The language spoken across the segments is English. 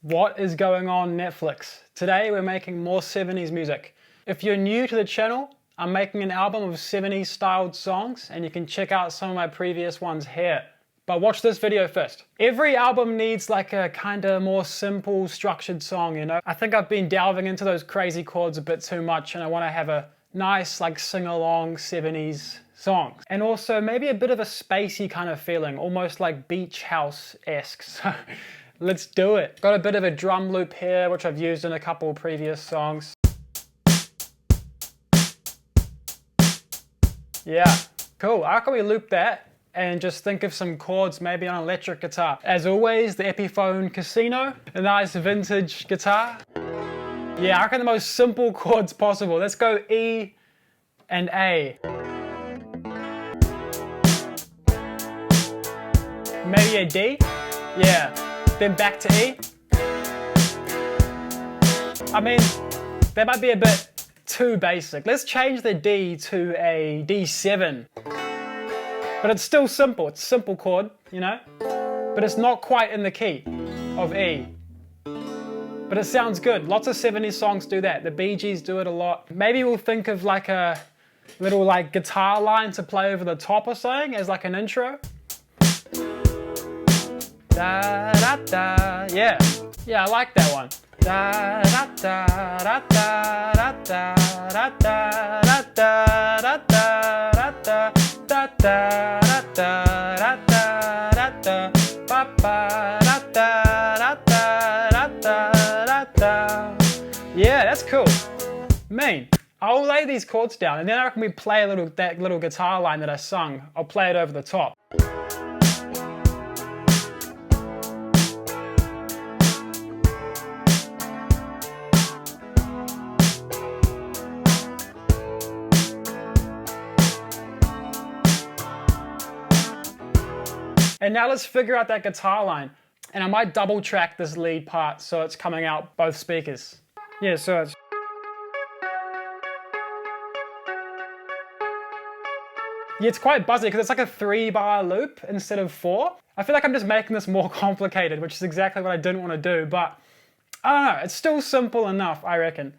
What is going on Netflix? Today we're making more 70s music. If you're new to the channel, I'm making an album of 70s styled songs and you can check out some of my previous ones here. But watch this video first. Every album needs like a kind of more simple structured song, you know? I think I've been delving into those crazy chords a bit too much and I want to have a nice like sing-along 70s song. And also maybe a bit of a spacey kind of feeling, almost like beach house-esque. So let's do it. Got a bit of a drum loop here, which I've used in a couple previous songs. Yeah, cool. How can we loop that and just think of some chords maybe on an electric guitar? As always, the Epiphone Casino, a nice vintage guitar. Yeah, I reckon the most simple chords possible. Let's go E and A. Maybe a D? Yeah. Then back to E. I mean, that might be a bit too basic. Let's change the D to a D7. But it's still simple. It's a simple chord, you know? But it's not quite in the key of E. But it sounds good. Lots of 70s songs do that. The Bee Gees do it a lot. Maybe we'll think of like a little like guitar line to play over the top or something as like an intro. Da da da, yeah. Yeah, I like that one. Da da da da da da da da da da da da da da da da da da da ba ba da da da da da. Yeah, that's cool. Mean. I'll lay these chords down and then I reckon we play that little guitar line that I sung. I'll play it over the top. And now let's figure out that guitar line. And I might double track this lead part so it's coming out both speakers. Yeah, so it's... Yeah, it's quite buzzy because it's like a 3-bar loop instead of 4. I feel like I'm just making this more complicated, which is exactly what I didn't want to do, but I don't know, it's still simple enough, I reckon.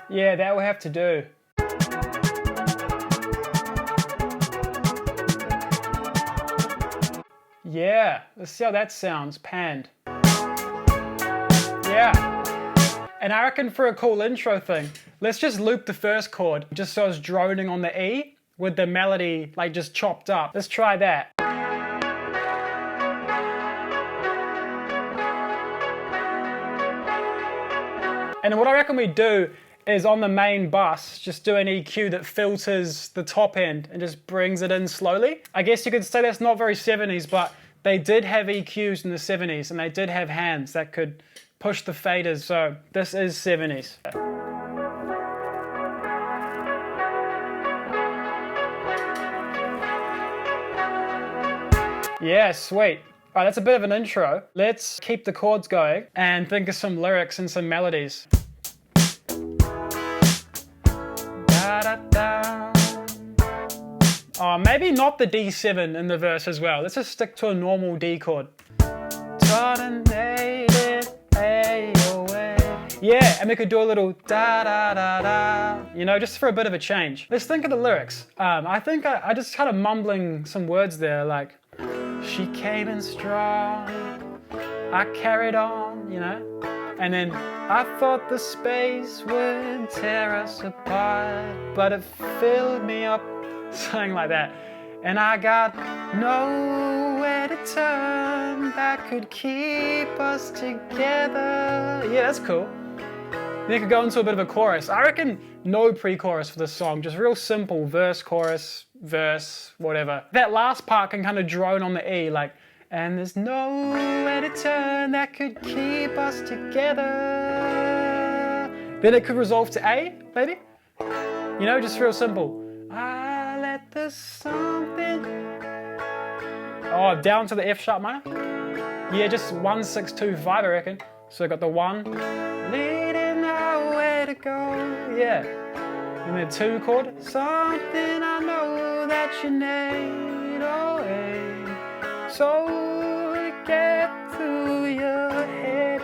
Yeah, that will have to do. Yeah, let's see how that sounds, panned. Yeah. And I reckon for a cool intro thing, let's just loop the first chord, just so it's droning on the E, with the melody like just chopped up. Let's try that. And what I reckon we do is on the main bus, just do an EQ that filters the top end and just brings it in slowly. I guess you could say that's not very 70s, but they did have EQs in the 70s and they did have hands that could push the faders, so this is 70s. Yeah, sweet. All right, that's a bit of an intro. Let's keep the chords going and think of some lyrics and some melodies. Oh, maybe not the D7 in the verse as well. Let's just stick to a normal D chord. Yeah, and we could do a little da da da da, you know, just for a bit of a change. Let's think of the lyrics. I think I just kind of mumbling some words there, like, she came in strong, I carried on, you know? And then I thought the space would tear us apart, but it filled me up, something like that. And I got nowhere to turn that could keep us together. Yeah, that's cool. Then you could go into a bit of a chorus. I reckon no pre-chorus for this song, just real simple verse, chorus, verse, whatever. That last part can kind of drone on the E, like, and there's nowhere to turn that could keep us together. Then it could resolve to A, maybe? You know, just real simple. I let the something... Oh, down to the F sharp minor? Yeah, just 1, 6, 2, 5, I reckon. So I got the 1, leading nowhere to go, yeah. And the 2 chord, something I know that you need, oh hey. So to get through your head,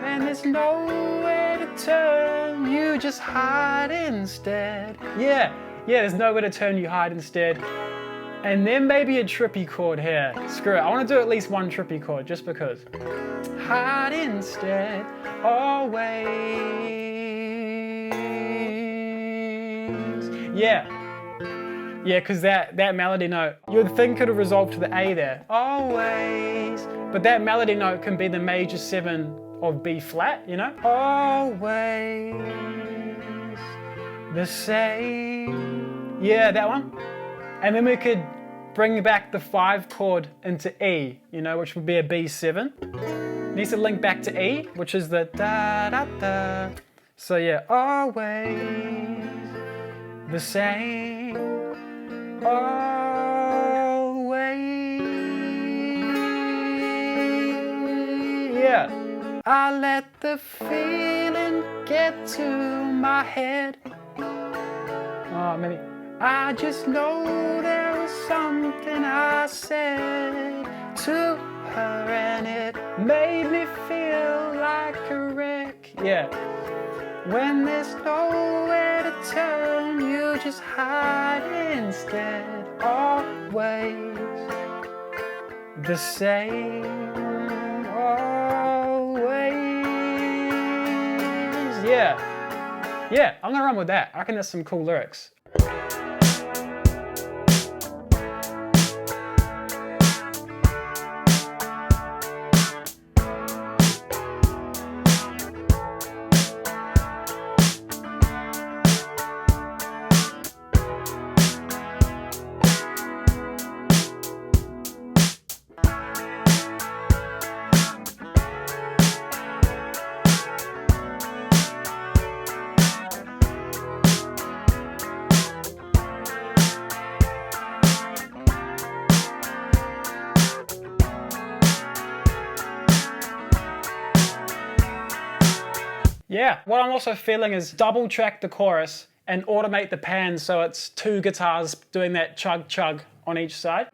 when there's nowhere to turn, you just hide instead. Yeah, there's nowhere to turn, you hide instead. And then maybe a trippy chord here. Screw it, I want to do at least one trippy chord, just because. Hide instead, always. Yeah, because that melody note, you'd think could have resolved to the A there. Always. But that melody note can be the major 7 of B flat, you know? Always the same. Yeah, that one. And then we could bring back the 5 chord into E, you know, which would be a B7. Needs to link back to E, which is the da da da. So yeah, always the same. Always. Yeah. I let the feeling get to my head. Oh, maybe. I just know there was something I said to her and it made me feel like a wreck. Yeah. When there's nowhere to turn, you just hide instead. Always the same. Always. Yeah, I'm gonna run with that. I reckon that's some cool lyrics. Yeah, what I'm also feeling is double track the chorus and automate the pan so it's 2 guitars doing that chug chug on each side.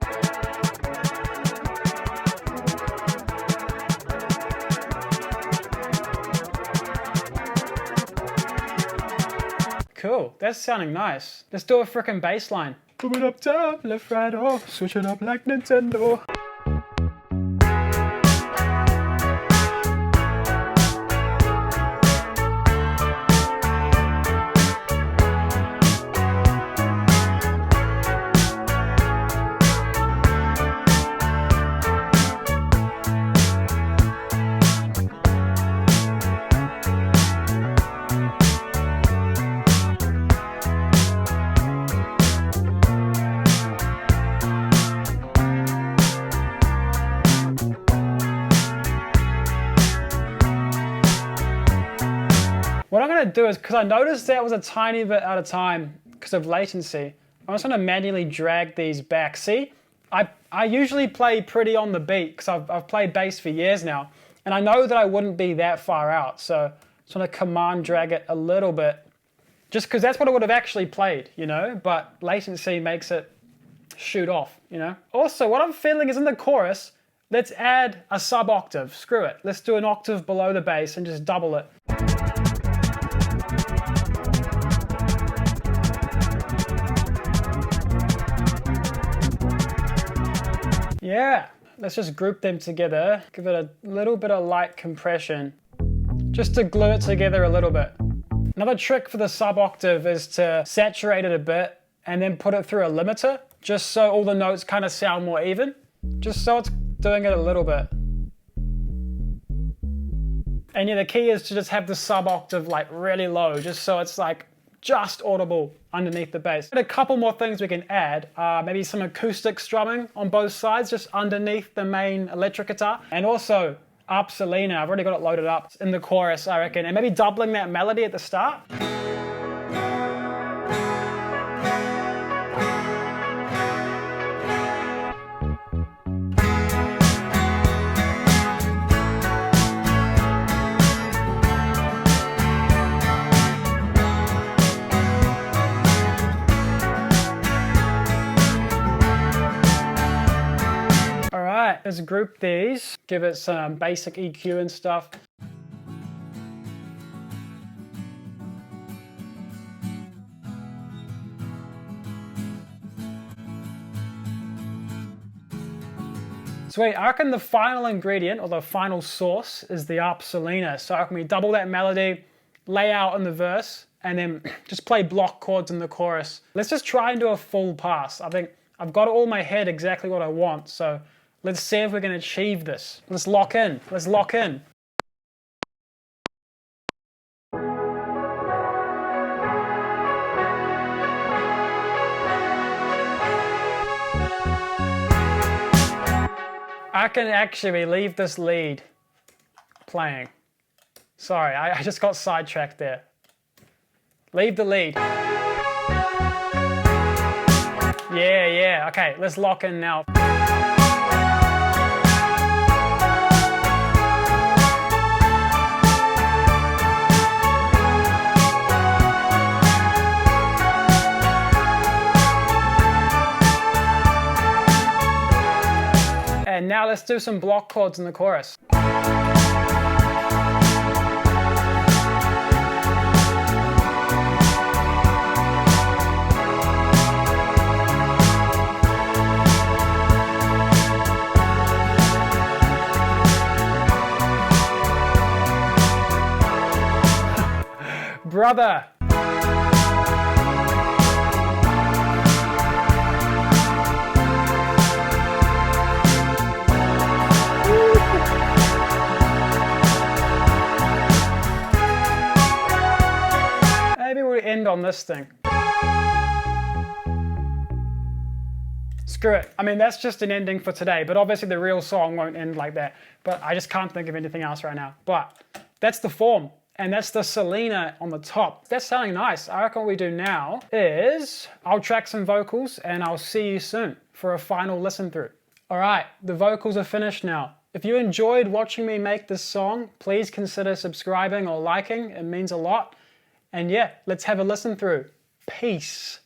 Cool, that's sounding nice. Let's do a frickin' bass line. Move it up top, left, right, off, switch it up like Nintendo. What I'm gonna do is, because I noticed that was a tiny bit out of time because of latency, I'm just gonna manually drag these back. See, I usually play pretty on the beat because I've played bass for years now, and I know that I wouldn't be that far out, so I'm just gonna command drag it a little bit, just because that's what I would have actually played, you know, but latency makes it shoot off, you know. Also, what I'm feeling is in the chorus, let's add a sub octave, screw it. Let's do an octave below the bass and just double it. Yeah, let's just group them together, give it a little bit of light compression, just to glue it together a little bit. Another trick for the sub octave is to saturate it a bit and then put it through a limiter, just so all the notes kind of sound more even, just so it's doing it a little bit. And yeah, the key is to just have the sub octave like really low, just so it's like just audible underneath the bass. And a couple more things we can add, maybe some acoustic strumming on both sides, just underneath the main electric guitar. And also up Selena, I've already got it loaded up in the chorus, I reckon. And maybe doubling that melody at the start. let's group these, give it some basic EQ and stuff. Sweet, I reckon the final ingredient, or the final sauce, is the arp Selena. So I reckon we double that melody, lay out in the verse, and then just play block chords in the chorus. Let's just try and do a full pass. I think I've got all in my head exactly what I want, so let's see if we can achieve this. Let's lock in, let's lock in. I can actually leave this lead playing. Sorry, I just got sidetracked there. Leave the lead. Yeah, okay, let's lock in now. And now let's do some block chords in the chorus. Brother. Maybe we'll end on this thing. Screw it. I mean, that's just an ending for today, but obviously the real song won't end like that. But I just can't think of anything else right now. But that's the form, and that's the Selena on the top. That's sounding nice. I reckon what we do now is I'll track some vocals and I'll see you soon for a final listen through. All right, the vocals are finished now. If you enjoyed watching me make this song, please consider subscribing or liking. It means a lot. And yeah, let's have a listen through. Peace.